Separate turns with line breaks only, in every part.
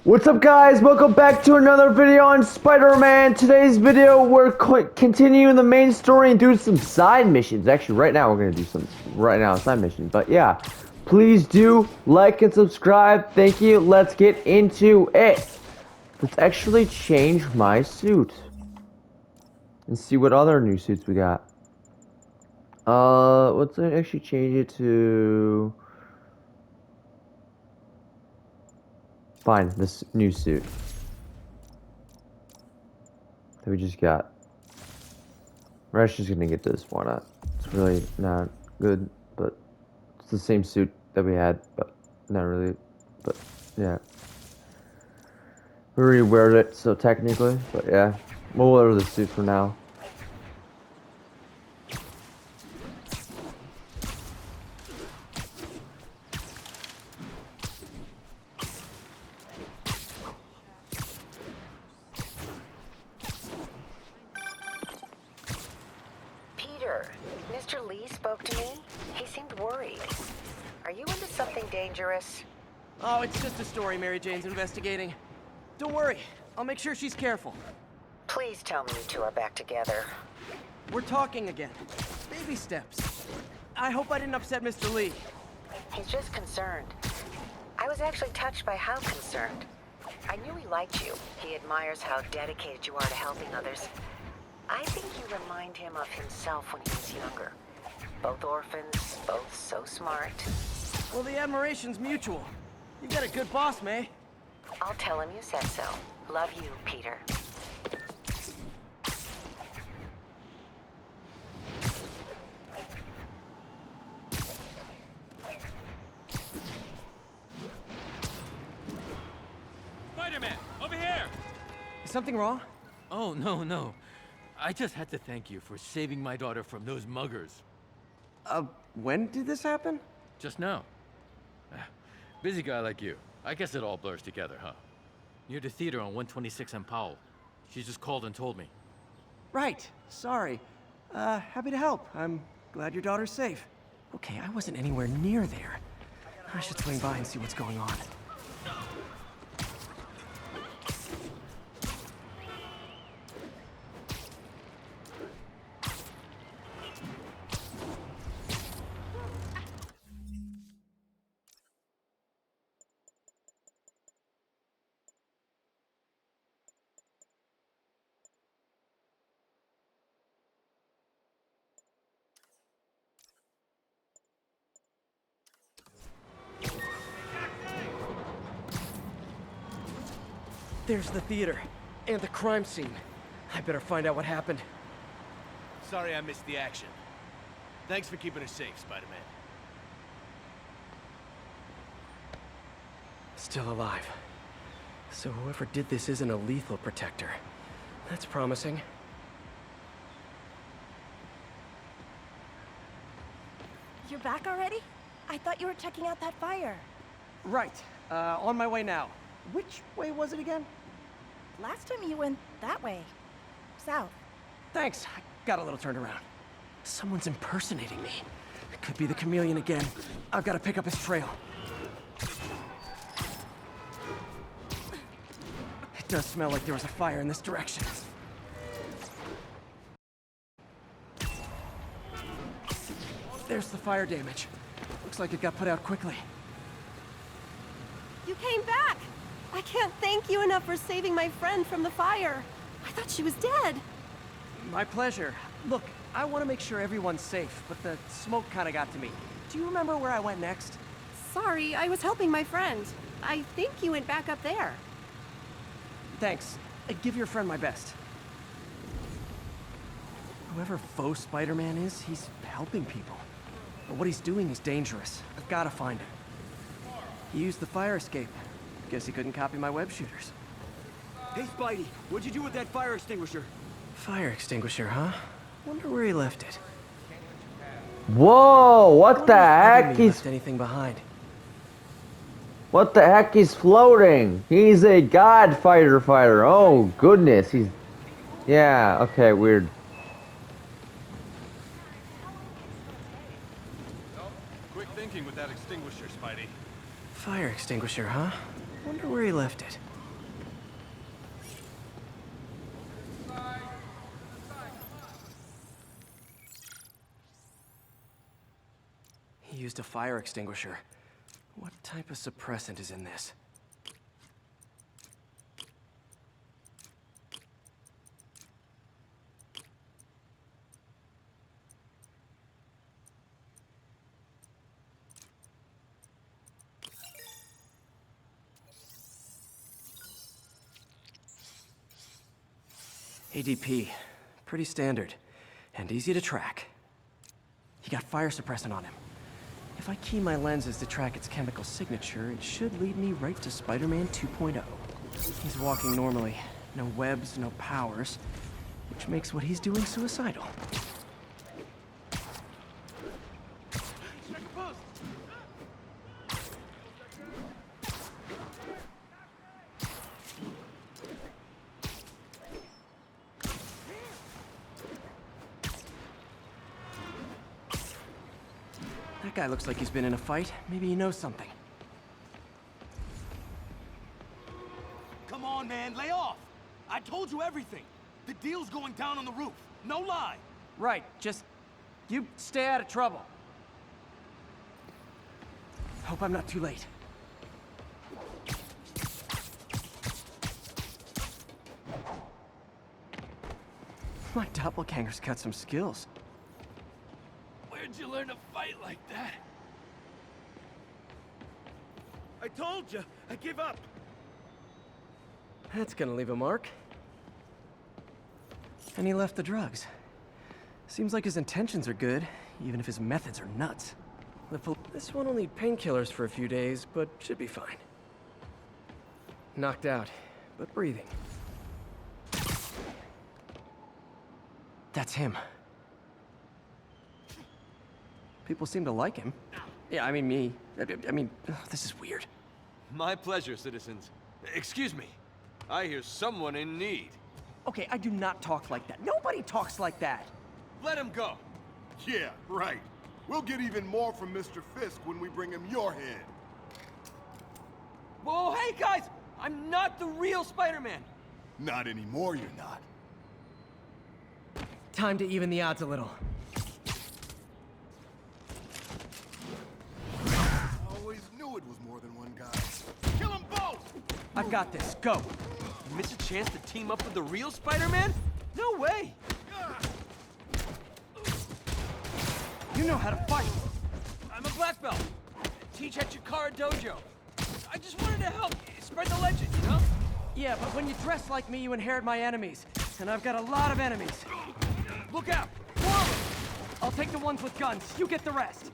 What's up, guys? Welcome back to another video on Spider-Man. Today's video, we're continuing the main story and doing some side missions. Actually, right now we're gonna do some side mission. But yeah, please do like and subscribe. Thank you. Let's get into it. Let's actually change my suit and see what other new suits we got. Let's actually change it to fine. This new suit that we just got. We're actually just gonna get this. Why not? It's really not good, but it's the same suit that we had, but not really. But yeah, we already wear it, so technically, but yeah, we'll wear the suit for now.
Mr. Lee spoke to me. He seemed worried. Are you into something dangerous?
Oh, it's just a story Mary Jane's investigating. Don't worry, I'll make sure she's careful.
Please tell me you two are back together.
We're talking again. Baby steps. I hope I didn't upset Mr. Lee.
He's just concerned. I was actually touched by how concerned. I knew he liked you. He admires how dedicated you are to helping others. I think you remind him of himself when he was younger. Both orphans, both so smart.
Well, the admiration's mutual. You got a good boss, May.
I'll tell him you said so. Love you, Peter.
Spider-Man, over here!
Is something wrong?
Oh, no. I just had to thank you for saving my daughter from those muggers.
When did this happen?
Just now. Busy guy like you. I guess it all blurs together, huh? Near the theater on 126 and Powell. She just called and told me.
Right. Sorry. Happy to help. I'm glad your daughter's safe. Okay, I wasn't anywhere near there. I should swing by and see what's going on. There's the theater, and the crime scene. I better find out what happened.
Sorry I missed the action. Thanks for keeping us safe, Spider-Man.
Still alive. So whoever did this isn't a lethal protector. That's promising.
You're back already? I thought you were checking out that fire.
Right. On my way now. Which way was it again?
Last time you went that way. South.
Thanks. I got a little turned around. Someone's impersonating me. It could be the chameleon again. I've got to pick up his trail. It does smell like there was a fire in this direction. There's the fire damage. Looks like it got put out quickly.
You came back! I can't thank you enough for saving my friend from the fire. I thought she was dead.
My pleasure. Look, I want to make sure everyone's safe, but the smoke kind of got to me. Do you remember where I went next?
Sorry, I was helping my friend. I think you went back up there.
Thanks. Give your friend my best. Whoever faux Spider-Man is, he's helping people. But what he's doing is dangerous. I've got to find him. He used the fire escape. Guess he couldn't copy my web shooters.
Hey, Spidey, what'd you do with that fire extinguisher?
Fire extinguisher, huh? Wonder where he left it.
Whoa! What the heck?
He's left anything behind.
What the heck? He's floating. He's a god fighter. Oh goodness. He's. Yeah. Okay. Weird.
Quick thinking with that extinguisher, Spidey.
Fire extinguisher, huh? Wonder where he left it. used a fire extinguisher. What type of suppressant is in this? ADP. Pretty standard. And easy to track. He got fire suppressant on him. If I key my lenses to track its chemical signature, it should lead me right to Spider-Man 2.0. He's walking normally. No webs, no powers. Which makes what he's doing suicidal. That guy looks like he's been in a fight. Maybe he knows something.
Come on, man, lay off! I told you everything. The deal's going down on the roof. No lie.
Right, just... you stay out of trouble. Hope I'm not too late. My doppelganger's got some skills.
Where'd you learn to fight like that? I told you, I give up.
That's gonna leave a mark. And he left the drugs. Seems like his intentions are good, even if his methods are nuts. This one will need painkillers for a few days, but should be fine. Knocked out, but breathing. That's him. People seem to like him. Yeah, I mean me. I mean, this is weird.
My pleasure, citizens. Excuse me. I hear someone in need.
Okay, I do not talk like that. Nobody talks like that.
Let him go.
Yeah, right. We'll get even more from Mr. Fisk when we bring him your head.
Whoa, hey guys! I'm not the real Spider-Man.
Not anymore, you're not.
Time to even the odds a little.
Always knew it was more than one guy. Kill them both!
I've got this. Go.
You miss a chance to team up with the real Spider-Man? No way!
You know how to fight.
I'm a black belt. Teach at Chikara Dojo. I just wanted to help spread the legend, you know?
Yeah, but when you dress like me, you inherit my enemies. And I've got a lot of enemies.
Look out!
Forward! I'll take the ones with guns. You get the rest.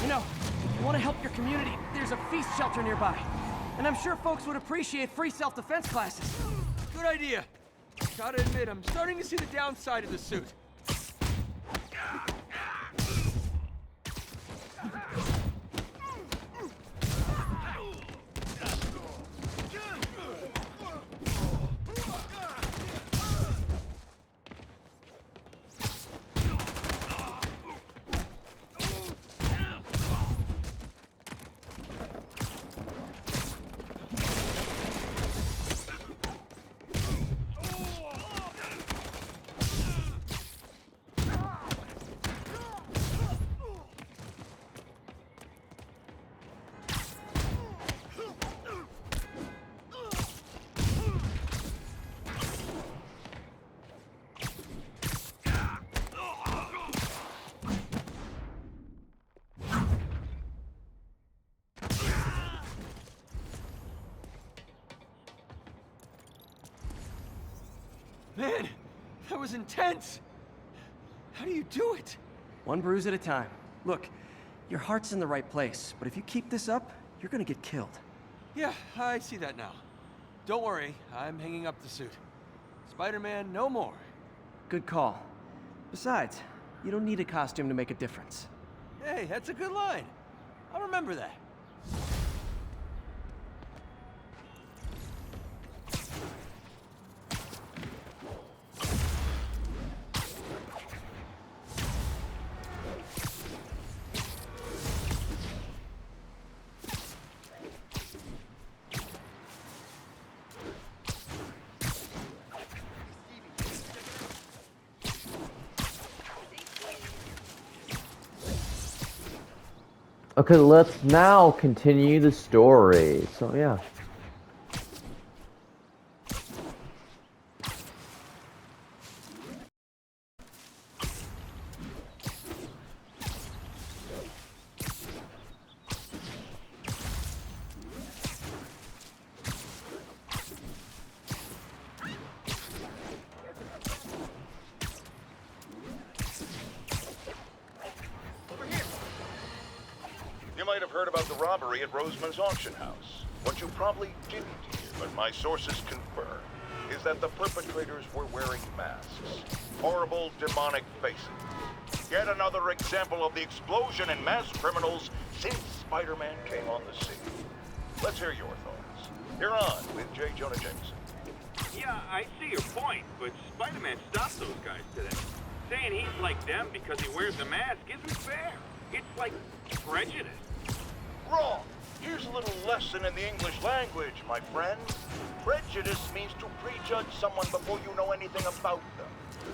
You know, if you want to help your community, there's a feast shelter nearby. And I'm sure folks would appreciate free self-defense classes.
Good idea. Gotta admit, I'm starting to see the downside of the suit. Man, that was intense! How do you do it?
One bruise at a time. Look, your heart's in the right place, but if you keep this up, you're gonna get killed.
Yeah, I see that now. Don't worry, I'm hanging up the suit. Spider-Man, no more.
Good call. Besides, you don't need a costume to make a difference. Hey, that's a good line. I'll remember that.
Okay, let's now continue the story. So yeah.
You might have heard about the robbery at Roseman's auction house. What you probably didn't hear, but my sources confirm, is that the perpetrators were wearing masks. Horrible, demonic faces. Yet another example of the explosion in mass criminals since Spider-Man came on the scene. Let's hear your thoughts. You're on with J. Jonah Jameson.
Yeah, I see your point, but Spider-Man stopped those guys today. Saying he's like them because he wears a mask isn't fair. It's like prejudice.
Wrong. Here's a little lesson in the English language, my friend. Prejudice means to prejudge someone before you know anything about them.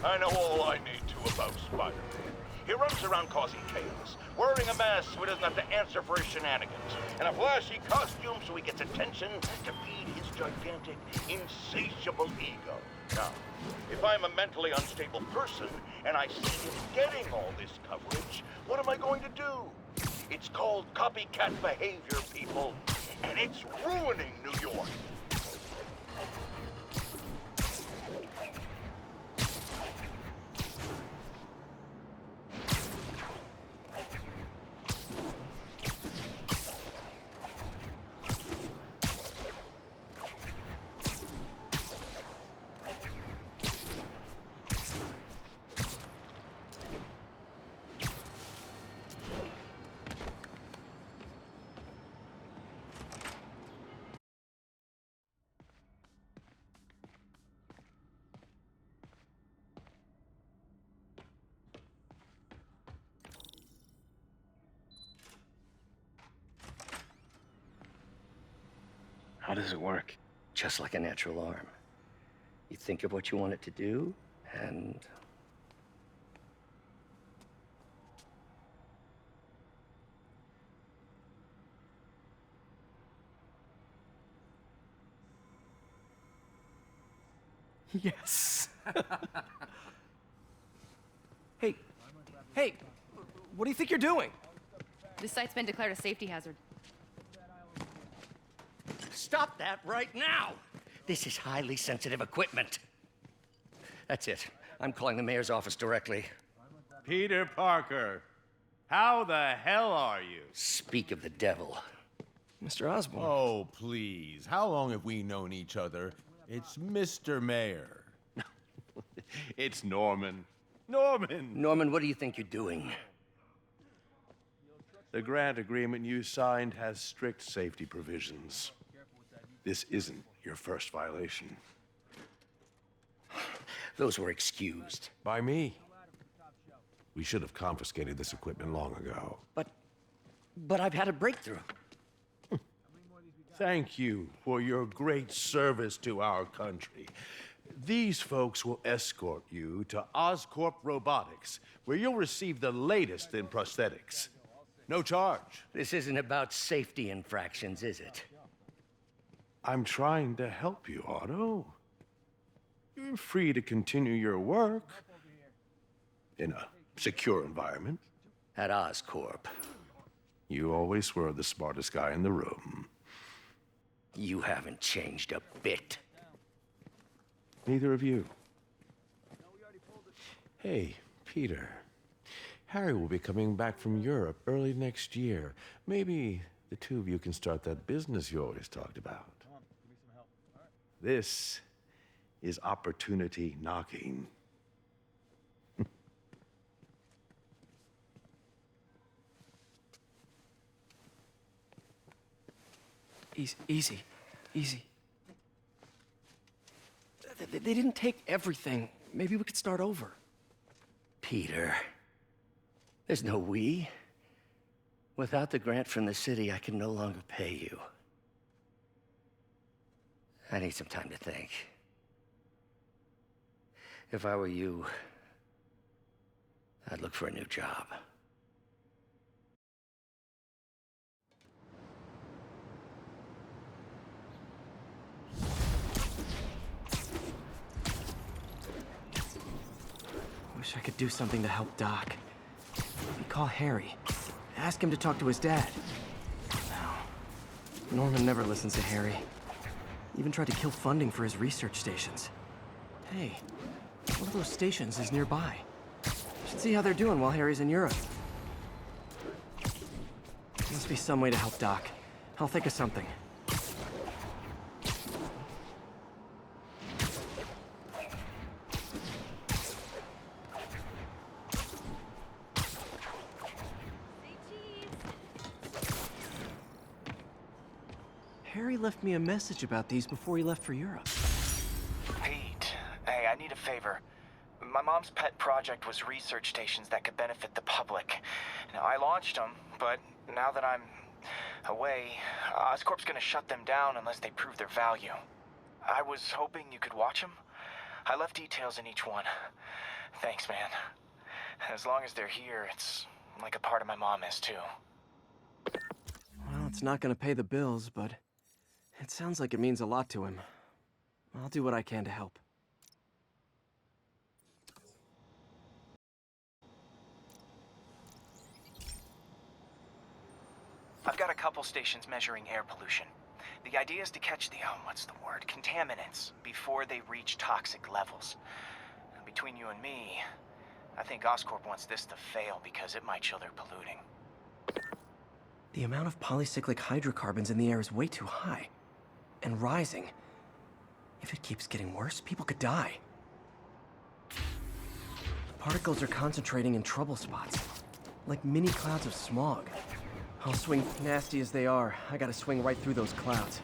I know all I need to about Spider-Man. He runs around causing chaos, wearing a mask so he doesn't have to answer for his shenanigans, and a flashy costume so he gets attention to feed his gigantic, insatiable ego. Now, if I'm a mentally unstable person and I see him getting all this coverage, what am I going to do? It's called copycat behavior, people, and it's ruining New York.
How does it work? Just like a natural arm. You think of what you want it to do, and...
Yes. Hey, hey, what do you think you're doing?
This site's been declared a safety hazard.
Stop that right now! This is highly sensitive equipment. That's it. I'm calling the mayor's office directly.
Peter Parker, how the hell are you?
Speak of the devil.
Mr. Osborn.
Oh, please. How long have we known each other? It's Mr. Mayor. It's Norman. Norman!
Norman, what do you think you're doing?
The grant agreement you signed has strict safety provisions. This isn't your first violation.
Those were excused.
By me. We should have confiscated this equipment long ago.
But I've had a breakthrough.
Thank you for your great service to our country. These folks will escort you to Oscorp Robotics, where you'll receive the latest in prosthetics. No charge.
This isn't about safety infractions, is it?
I'm trying to help you, Otto. You're free to continue your work in a secure environment.
At Oscorp.
You always were the smartest guy in the room.
You haven't changed a bit.
Neither of you. Hey, Peter. Harry will be coming back from Europe early next year. Maybe the two of you can start that business you always talked about. This is opportunity knocking.
Easy. They didn't take everything. Maybe we could start over.
Peter, there's no we. Without the grant from the city, I can no longer pay you. I need some time to think. If I were you, I'd look for a new job.
Wish I could do something to help Doc. Maybe call Harry. Ask him to talk to his dad. No. Norman never listens to Harry. Even tried to kill funding for his research stations. Hey, one of those stations is nearby. Should see how they're doing while Harry's in Europe. Must be some way to help Doc. I'll think of something. Harry left me a message about these before he left for Europe.
Pete, hey, I need a favor. My mom's pet project was research stations that could benefit the public. Now, I launched them, but now that I'm away, Oscorp's gonna shut them down unless they prove their value. I was hoping you could watch them. I left details in each one. Thanks, man. As long as they're here, it's like a part of my mom is, too.
Well, it's not gonna pay the bills, but it sounds like it means a lot to him. I'll do what I can to help.
I've got a couple stations measuring air pollution. The idea is to catch the, contaminants before they reach toxic levels. Between you and me, I think Oscorp wants this to fail because it might show they're polluting.
The amount of polycyclic hydrocarbons in the air is way too high. And rising. If it keeps getting worse, people could die. The particles are concentrating in trouble spots. Like mini clouds of smog. I'll swing, nasty as they are, I gotta swing right through those clouds.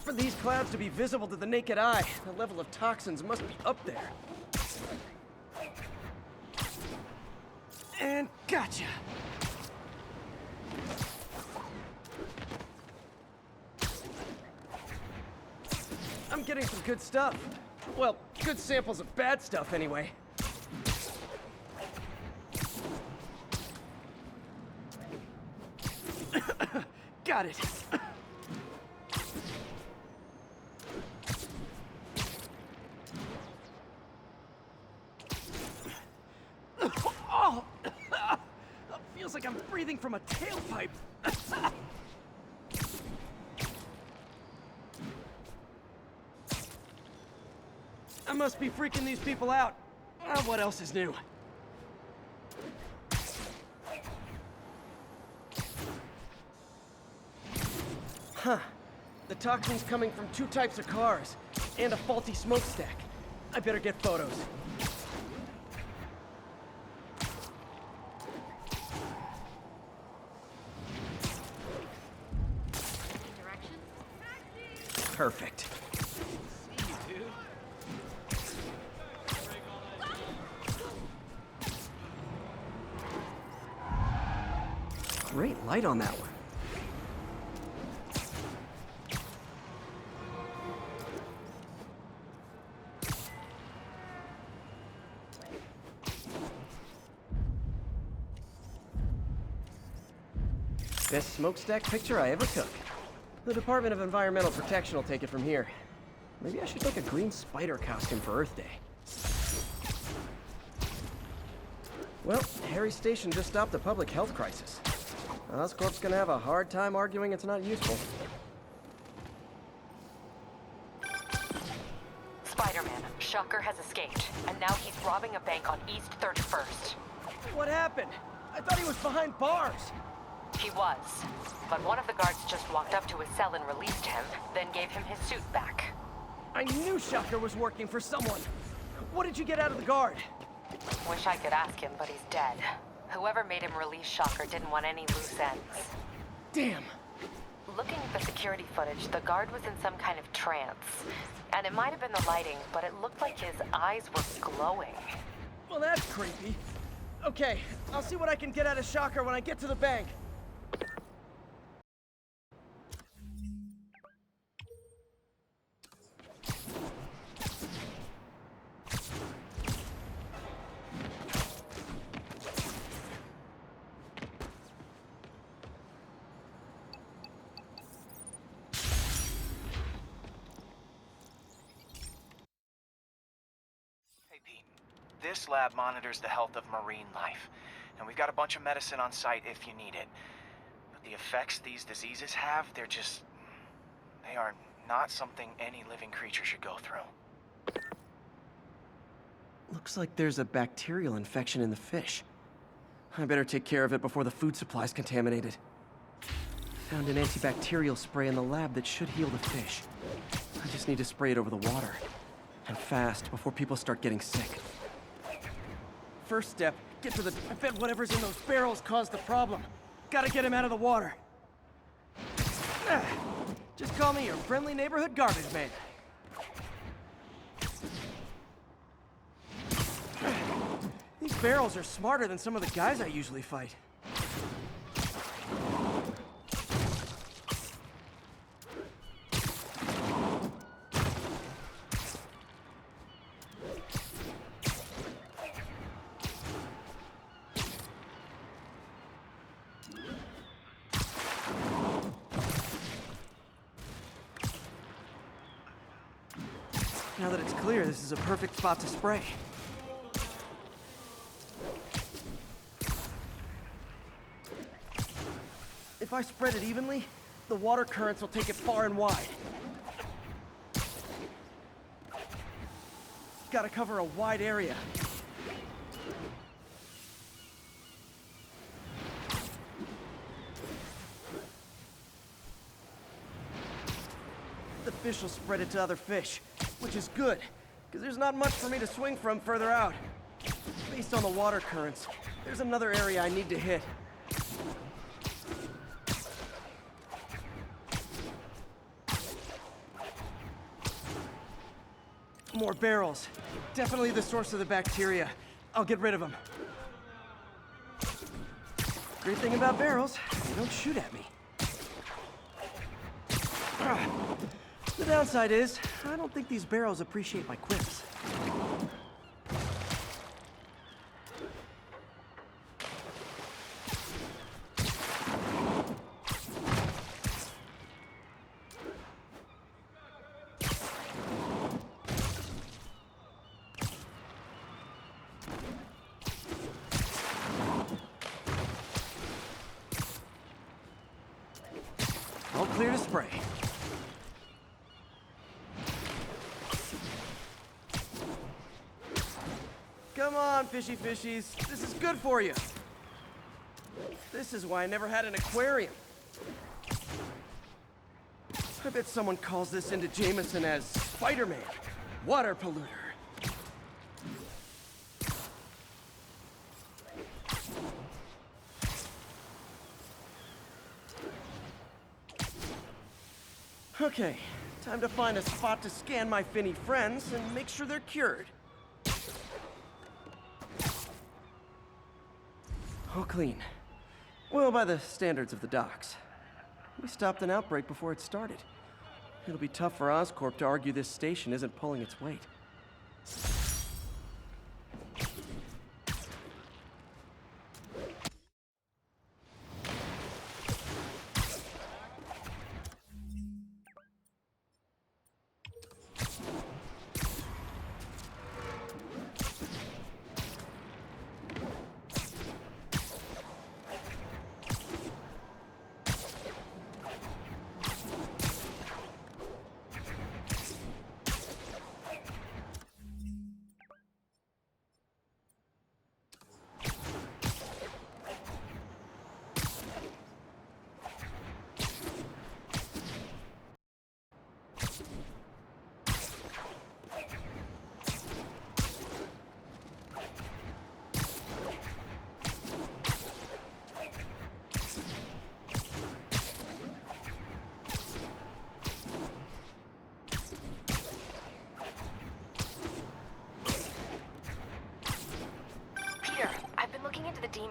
For these clouds to be visible to the naked eye, the level of toxins must be up there. And gotcha! I'm getting some good stuff. Well, good samples of bad stuff, anyway. Got it. Oh! Feels like I'm breathing from a tailpipe. I must be freaking these people out. What else is new? Huh. The toxin's coming from 2 types of cars, and a faulty smokestack. I better get photos. Perfect. Great light on that one. Best smokestack picture I ever took. The Department of Environmental Protection will take it from here. Maybe I should make a green spider costume for Earth Day. Well, Harry's station just stopped a public health crisis. Oscorp's gonna have a hard time arguing it's not useful.
Spider-Man, Shocker has escaped, and now he's robbing a bank on East 31st.
What happened? I thought he was behind bars.
He was, but one of the guards just walked up to his cell and released him, then gave him his suit back.
I knew Shocker was working for someone. What did you get out of the guard?
Wish I could ask him, but he's dead. Whoever made him release Shocker didn't want any loose ends.
Damn.
Looking at the security footage, the guard was in some kind of trance. And it might have been the lighting, but it looked like his eyes were glowing.
Well, that's creepy. Okay, I'll see what I can get out of Shocker when I get to the bank.
This lab monitors the health of marine life, and we've got a bunch of medicine on site if you need it. But the effects these diseases have, they are not something any living creature should go through.
Looks like there's a bacterial infection in the fish. I better take care of it before the food supply's contaminated. Found an antibacterial spray in the lab that should heal the fish. I just need to spray it over the water. And fast, before people start getting sick. First step, get to the... I bet whatever's in those barrels caused the problem. Gotta get him out of the water. Just call me your friendly neighborhood garbage man. These barrels are smarter than some of the guys I usually fight. Now that it's clear, this is a perfect spot to spray. If I spread it evenly, the water currents will take it far and wide. Gotta cover a wide area. The fish will spread it to other fish, which is good, because there's not much for me to swing from further out. Based on the water currents, there's another area I need to hit. More barrels. Definitely the source of the bacteria. I'll get rid of them. Great thing about barrels, they don't shoot at me. The downside is, I don't think these barrels appreciate my quips. All clear to spray. Come on, fishy fishies. This is good for you. This is why I never had an aquarium. I bet someone calls this into Jameson as Spider-Man, water polluter. Okay, time to find a spot to scan my finny friends and make sure they're cured. All clean. Well, by the standards of the docks. We stopped an outbreak before it started. It'll be tough for Oscorp to argue this station isn't pulling its weight.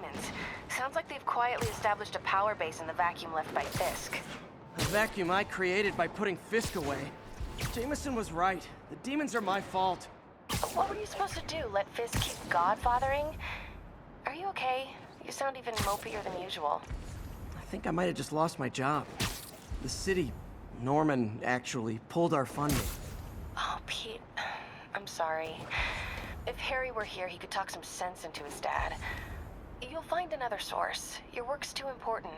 demons. Sounds like they've quietly established a power base in the vacuum left by Fisk.
A vacuum I created by putting Fisk away. Jameson was right. The demons are my fault.
What were you supposed to do? Let Fisk keep godfathering? Are you okay? You sound even mopier than usual.
I think I might have just lost my job. The city, Norman, actually, pulled our funding.
Oh, Pete. I'm sorry. If Harry were here, he could talk some sense into his dad. You'll find another source. Your work's too important.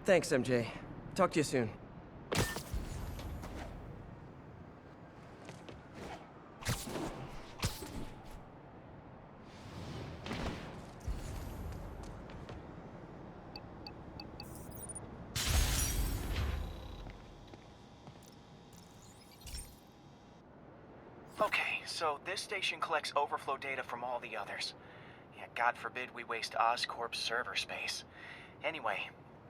Thanks, MJ. Talk to you soon.
Okay, so this station collects overflow data from all the others. Yeah, God forbid we waste Oscorp's server space. Anyway,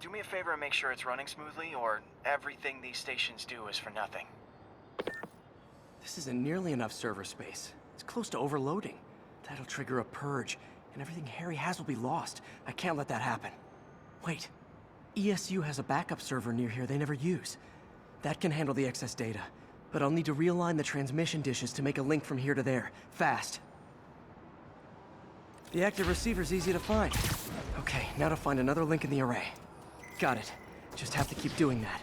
do me a favor and make sure it's running smoothly, or everything these stations do is for nothing.
This isn't nearly enough server space. It's close to overloading. That'll trigger a purge, and everything Harry has will be lost. I can't let that happen. Wait. ESU has a backup server near here they never use. That can handle the excess data. But I'll need to realign the transmission dishes to make a link from here to there. Fast. The active receiver's easy to find. Okay, now to find another link in the array. Got it. Just have to keep doing that.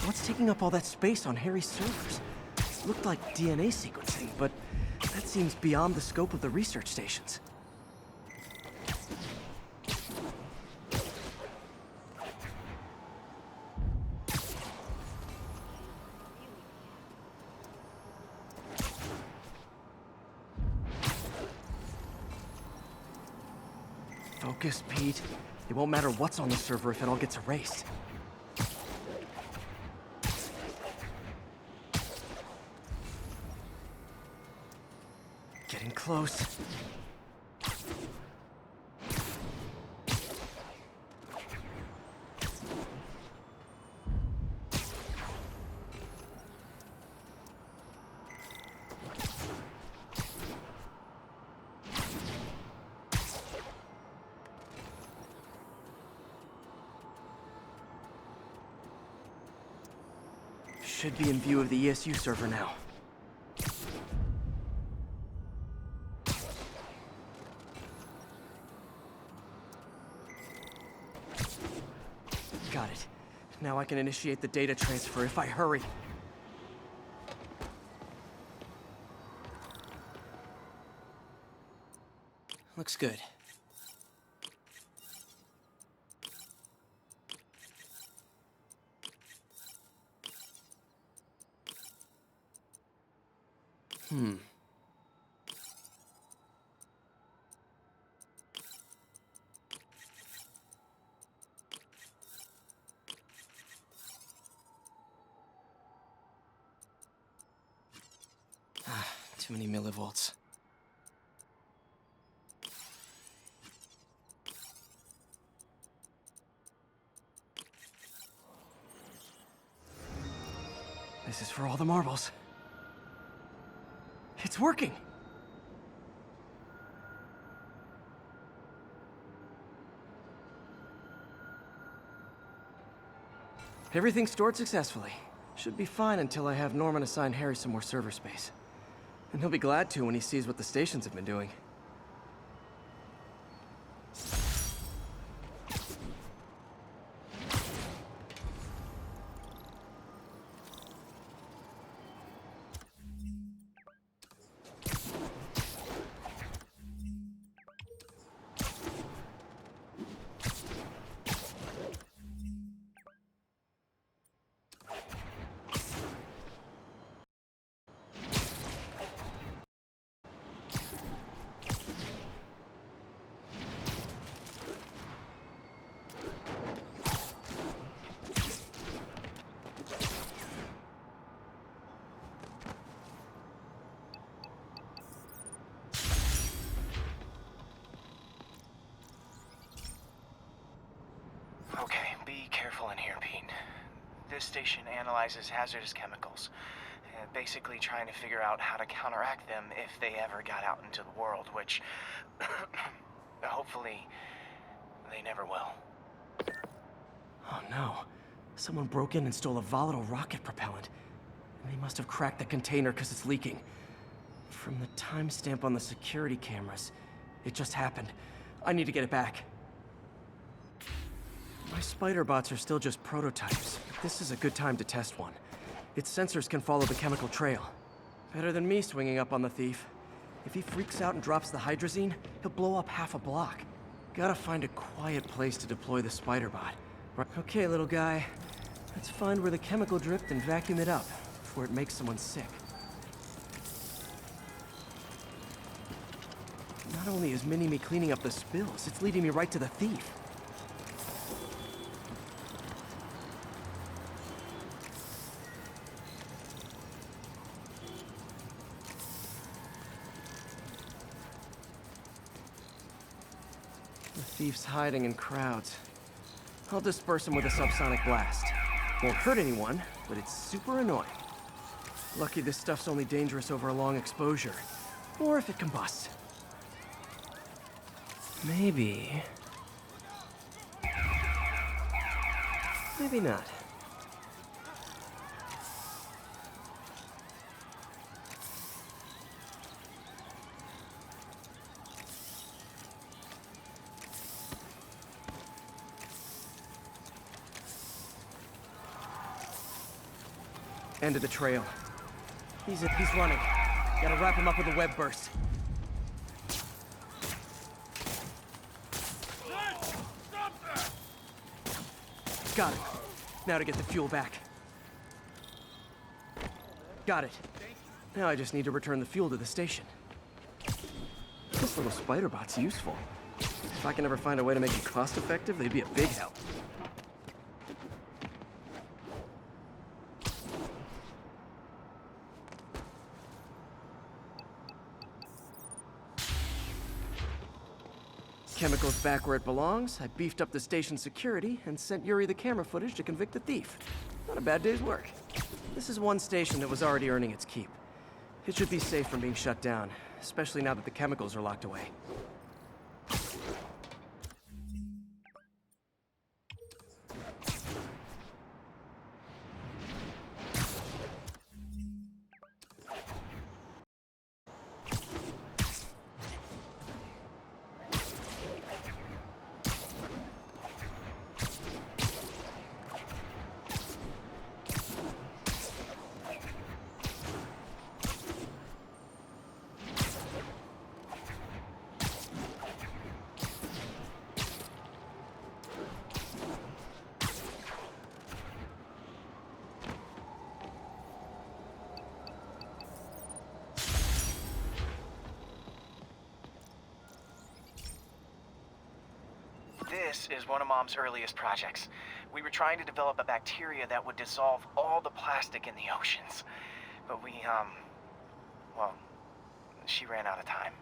What's taking up all that space on Harry's servers? It looked like DNA sequencing, but that seems beyond the scope of the research stations. Focus, Pete. It won't matter what's on the server if it all gets erased. Getting close. Should be in view of the ESU server now. Got it. Now I can initiate the data transfer if I hurry. Looks good. Too many millivolts. This is for all the marbles. It's working! Everything stored successfully. Should be fine until I have Norman assign Harry some more server space. And he'll be glad to when he sees what the stations have been doing.
Okay, be careful in here, Pete. This station analyzes hazardous chemicals. basically trying to figure out how to counteract them if they ever got out into the world, which hopefully they never will.
Oh no. Someone broke in and stole a volatile rocket propellant. And they must have cracked the container because it's leaking. From the timestamp on the security cameras, it just happened. I need to get it back. My spider bots are still just prototypes, but this is a good time to test one. Its sensors can follow the chemical trail. Better than me swinging up on the thief. If he freaks out and drops the hydrazine, he'll blow up half a block. Gotta find a quiet place to deploy the spider bot. Okay, little guy. Let's find where the chemical dripped and vacuum it up before it makes someone sick. Not only is Mini-Me cleaning up the spills, it's leading me right to the thief. The thief's hiding in crowds. I'll disperse him with a subsonic blast. Won't hurt anyone, but it's super annoying. Lucky this stuff's only dangerous over a long exposure. Or if it combusts. Maybe... maybe not. End of the trail. He's running. Gotta wrap him up with a web burst. Got it. Now to get the fuel back. Got it. Now I just need to return the fuel to the station. This little spider bot's useful. If I can ever find a way to make it cost-effective, they'd be a big help. Chemicals back where it belongs. I beefed up the station's security and sent Yuri the camera footage to convict the thief. Not a bad day's work. This is one station that was already earning its keep. It should be safe from being shut down, especially now that the chemicals are locked away.
This is one of Mom's earliest projects. We were trying to develop a bacteria that would dissolve all the plastic in the oceans. But well, she ran out of time.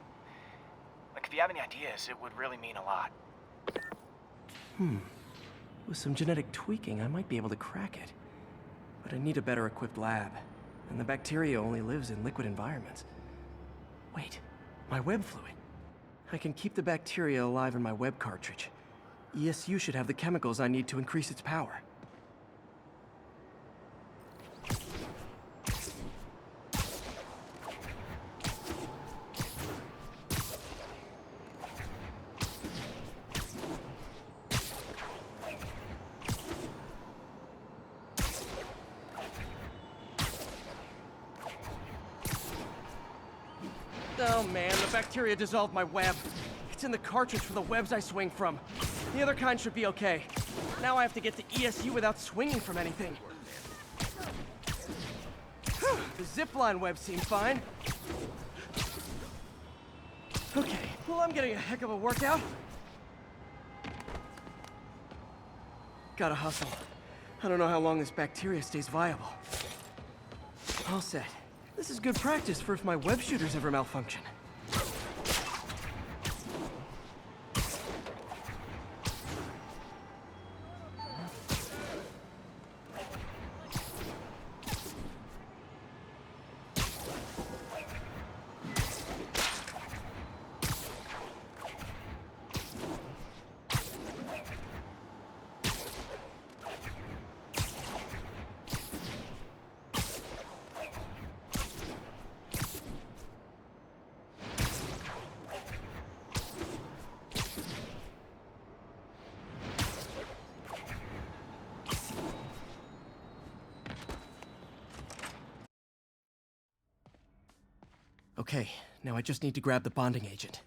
Like, if you have any ideas, it would really mean a lot.
With some genetic tweaking, I might be able to crack it. But I need a better equipped lab. And the bacteria only lives in liquid environments. Wait, my web fluid. I can keep the bacteria alive in my web cartridge. ESU should have the chemicals I need to increase its power. Oh man, the bacteria dissolved my web. It's in the cartridge for the webs I swing from. The other kind should be okay. Now I have to get to ESU without swinging from anything. The zipline web seemed fine. Okay, well, I'm getting a heck of a workout. Gotta hustle. I don't know how long this bacteria stays viable. All set. This is good practice for if my web shooters ever malfunction. Okay, now I just need to grab the bonding agent.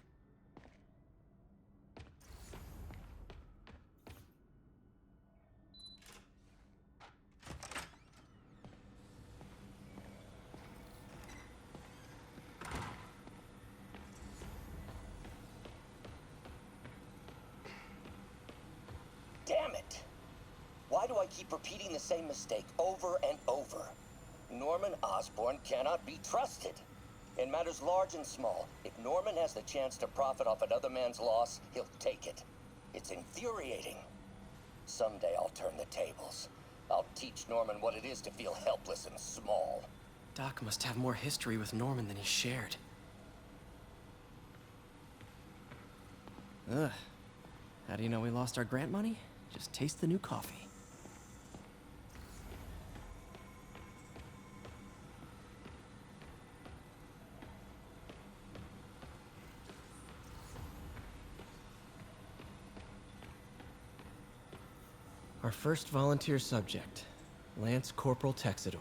Damn it! Why do I keep repeating the same mistake over and over? Norman Osborn cannot be trusted. In matters large and small, if Norman has the chance to profit off another man's loss, he'll take it. It's infuriating. Someday I'll turn the tables. I'll teach Norman what it is to feel helpless and small.
Doc must have more history with Norman than he shared. Ugh. How do you know we lost our grant money? Just taste the new coffee. Our first volunteer subject, Lance Corporal Texidor.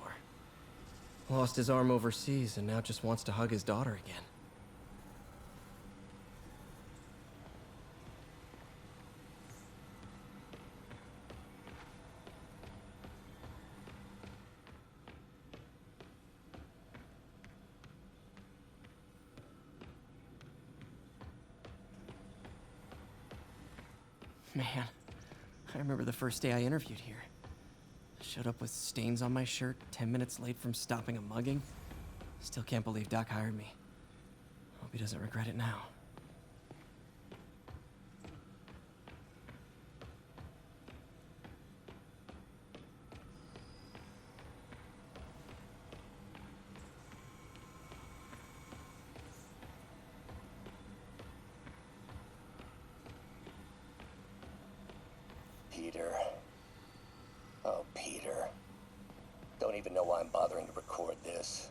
Lost his arm overseas and now just wants to hug his daughter again. Man, I remember the first day I interviewed here. Showed up with stains on my shirt, 10 minutes late from stopping a mugging. Still can't believe Doc hired me. Hope he doesn't regret it now.
Peter. Oh, Peter. Don't even know why I'm bothering to record this.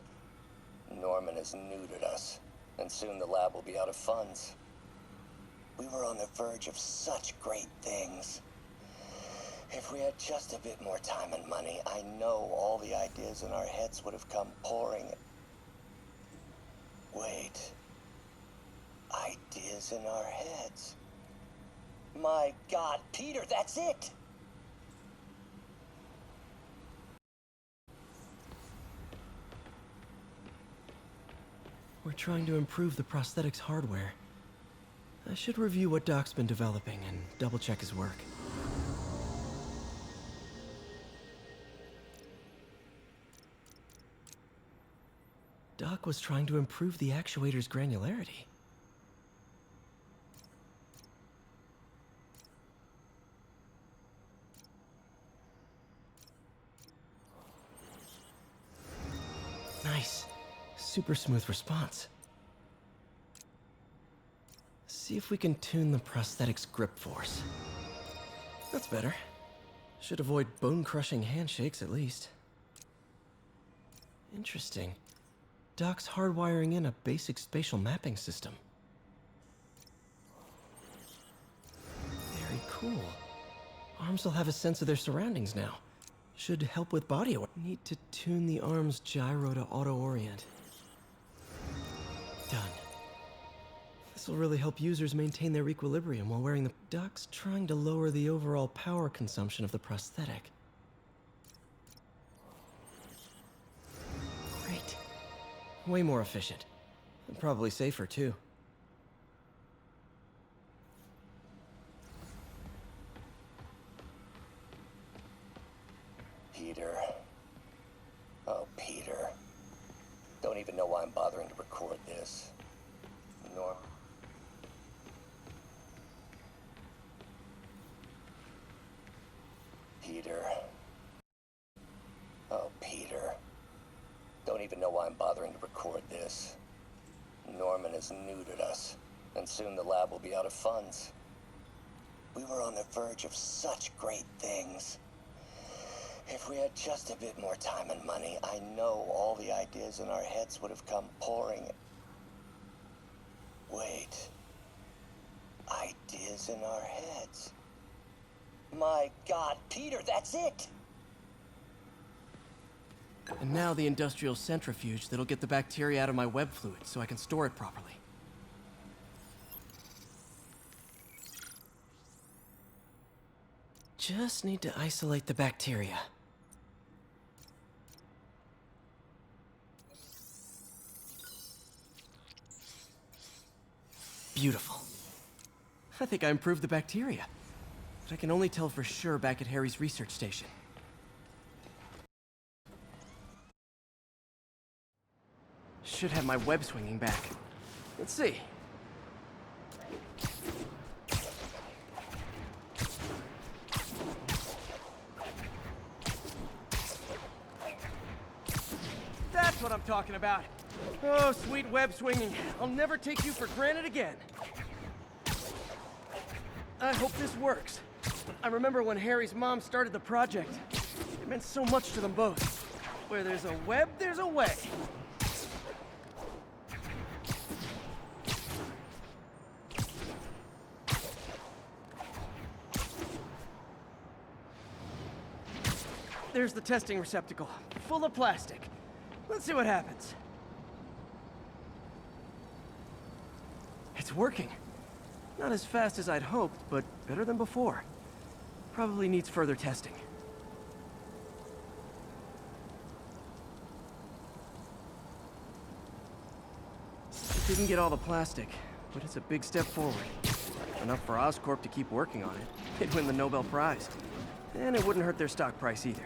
Norman has neutered us, and soon the lab will be out of funds. We were on the verge of such great things. If we had just a bit more time and money, I know all the ideas in our heads would have come pouring. Wait. Ideas in our heads. My God, Peter, that's it!
We're trying to improve the prosthetics hardware. I should review what Doc's been developing and double-check his work. Doc was trying to improve the actuator's granularity. Nice. Super smooth response. See if we can tune the prosthetic's grip force. That's better. Should avoid bone-crushing handshakes at least. Interesting. Doc's hardwiring in a basic spatial mapping system. Very cool. Arms will have a sense of their surroundings now. Should help with body awareness. Need to tune the arm's gyro to auto-orient. Done. This will really help users maintain their equilibrium while wearing the... Doc's trying to lower the overall power consumption of the prosthetic. Great. Way more efficient. And probably safer, too.
Peter. Oh, Peter. Don't even know why I'm bothering to record this. Nor... Peter. Oh, Peter. Don't even know why I'm bothering to record this. Norman has neutered us, and soon the lab will be out of funds. We were on the verge of such great things. If we had just a bit more time and money, I know all the ideas in our heads would have come pouring. Wait. Ideas in our heads. My God, Peter, that's it!
And now the industrial centrifuge that'll get the bacteria out of my web fluid so I can store it properly. Just need to isolate the bacteria. Beautiful. I think I improved the bacteria. But I can only tell for sure back at Harry's research station. Should have my web swinging back. Let's see. That's what I'm talking about. Oh, sweet web swinging. I'll never take you for granted again. I hope this works. I remember when Harry's mom started the project. It meant so much to them both. Where there's a web, there's a way. There's the testing receptacle, full of plastic. Let's see what happens. It's working. Not as fast as I'd hoped, but better than before. Probably needs further testing. It didn't get all the plastic, but it's a big step forward. Enough for Oscorp to keep working on it. They'd win the Nobel Prize. And it wouldn't hurt their stock price either.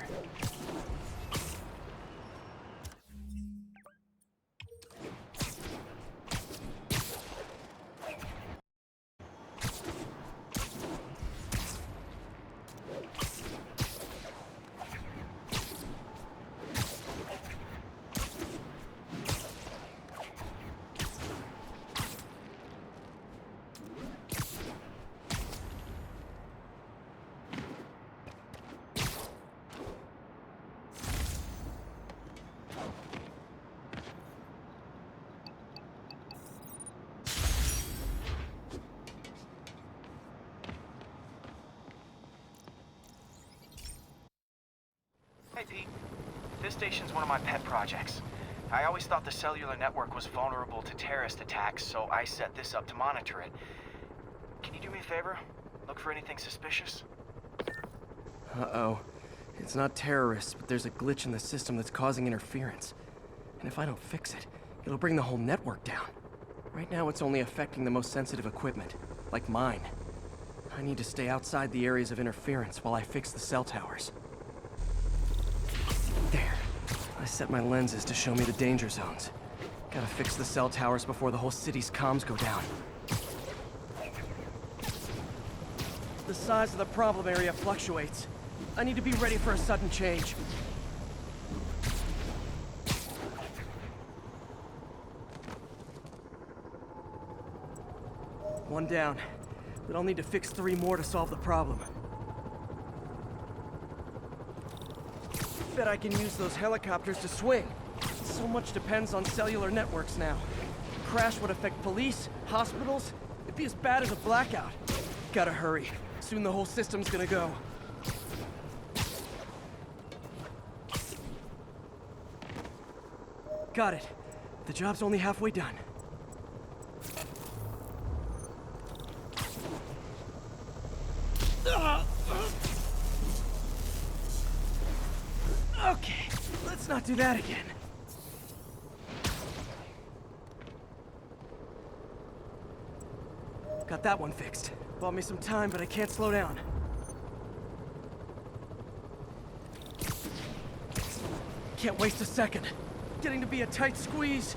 Hey, Pete. This station's one of my pet projects. I always thought the cellular network was vulnerable to terrorist attacks, so I set this up to monitor it. Can you do me a favor? Look for anything suspicious?
Uh-oh. It's not terrorists, but there's a glitch in the system that's causing interference. And if I don't fix it, it'll bring the whole network down. Right now, it's only affecting the most sensitive equipment, like mine. I need to stay outside the areas of interference while I fix the cell towers. There. I set my lenses to show me the danger zones. Gotta fix the cell towers before the whole city's comms go down. The size of the problem area fluctuates. I need to be ready for a sudden change. One down, but I'll need to fix 3 more to solve the problem. Bet I can use those helicopters to swing. So much depends on cellular networks now. A crash would affect police, hospitals. It'd be as bad as a blackout. Gotta hurry. Soon the whole system's gonna go. Got it. The job's only halfway done. Okay, let's not do that again. Got that one fixed. Bought me some time, but I can't slow down. Can't waste a second. Getting to be a tight squeeze.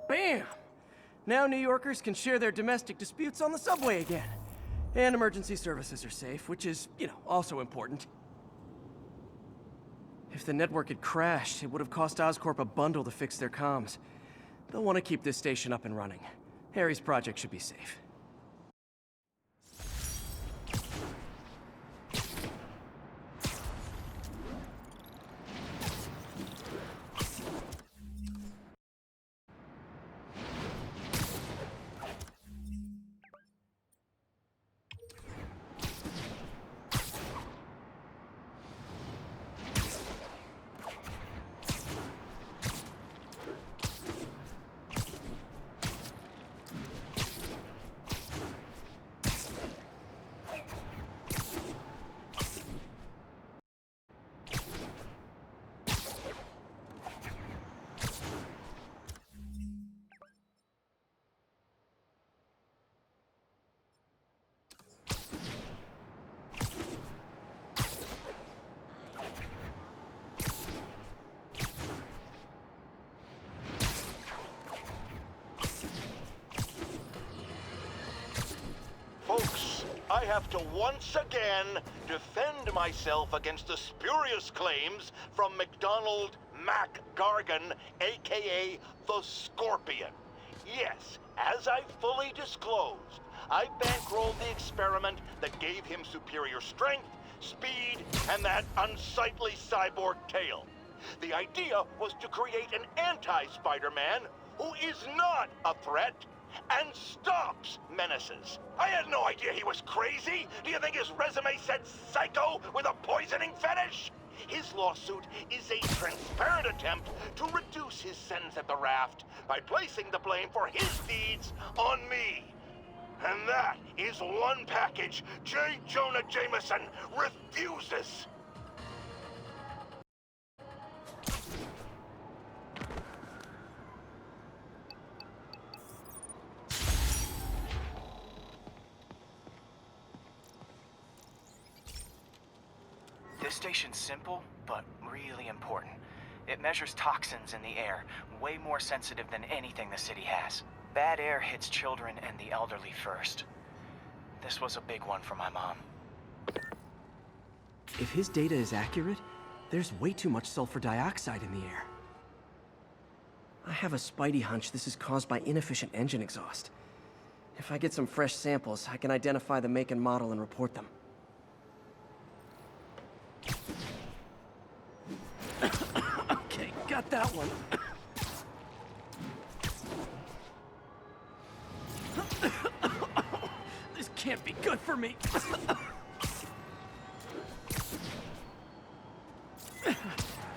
Bam! Now New Yorkers can share their domestic disputes on the subway again. And emergency services are safe, which is, also important. If the network had crashed, it would have cost Oscorp a bundle to fix their comms. They'll want to keep this station up and running. Harry's project should be safe.
I have to once again defend myself against the spurious claims from McDonald Mac Gargan, aka the Scorpion. Yes, as I fully disclosed, I bankrolled the experiment that gave him superior strength, speed, and that unsightly cyborg tail. The idea was to create an anti-Spider-Man who is not a threat and stops menaces. I had no idea he was crazy. Do you think his resume said psycho with a poisoning fetish? His lawsuit is a transparent attempt to reduce his sentence at the raft by placing the blame for his deeds on me. And that is one package J. Jonah Jameson refuses.
This station's simple, but really important. It measures toxins in the air, way more sensitive than anything the city has. Bad air hits children and the elderly first. This was a big one for my mom.
If his data is accurate, there's way too much sulfur dioxide in the air. I have a spidey hunch this is caused by inefficient engine exhaust. If I get some fresh samples, I can identify the make and model and report them. Okay, got that one. This can't be good for me.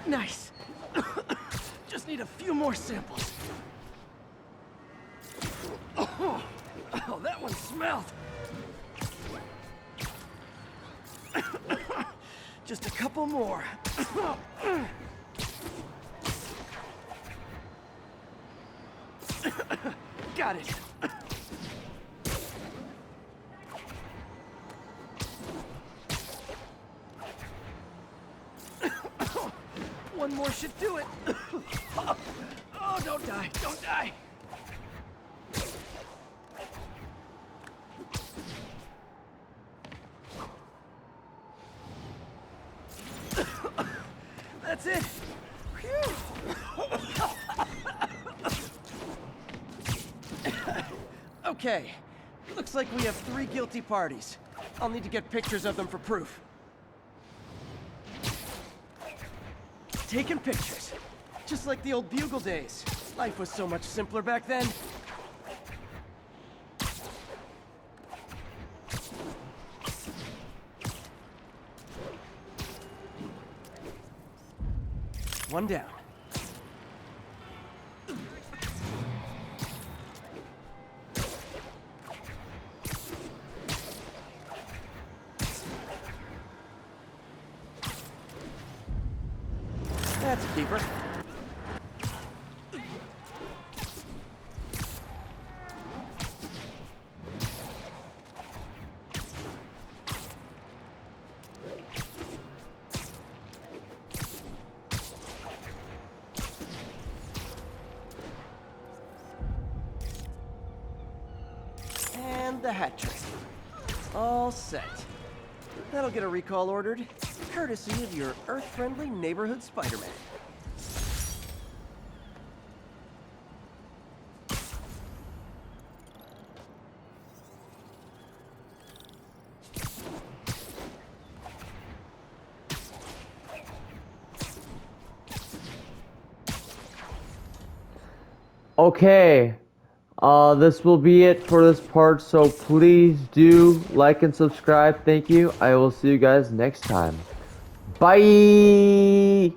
Nice. Just need a few more samples. Oh, that one smelled. Just a couple more. Got it. One more should do it. Oh, don't die, don't die. That's it. Phew. Okay, looks like we have 3 guilty parties. I'll need to get pictures of them for proof. Taking pictures. Just like the old Bugle days. Life was so much simpler back then. One down. That's a keeper. And the hat trick. All set. That'll get a recall ordered, courtesy of your Earth-friendly neighborhood Spider-Man.
Okay, this will be it for this part, so please do like and subscribe. Thank you. I will see you guys next time. Bye!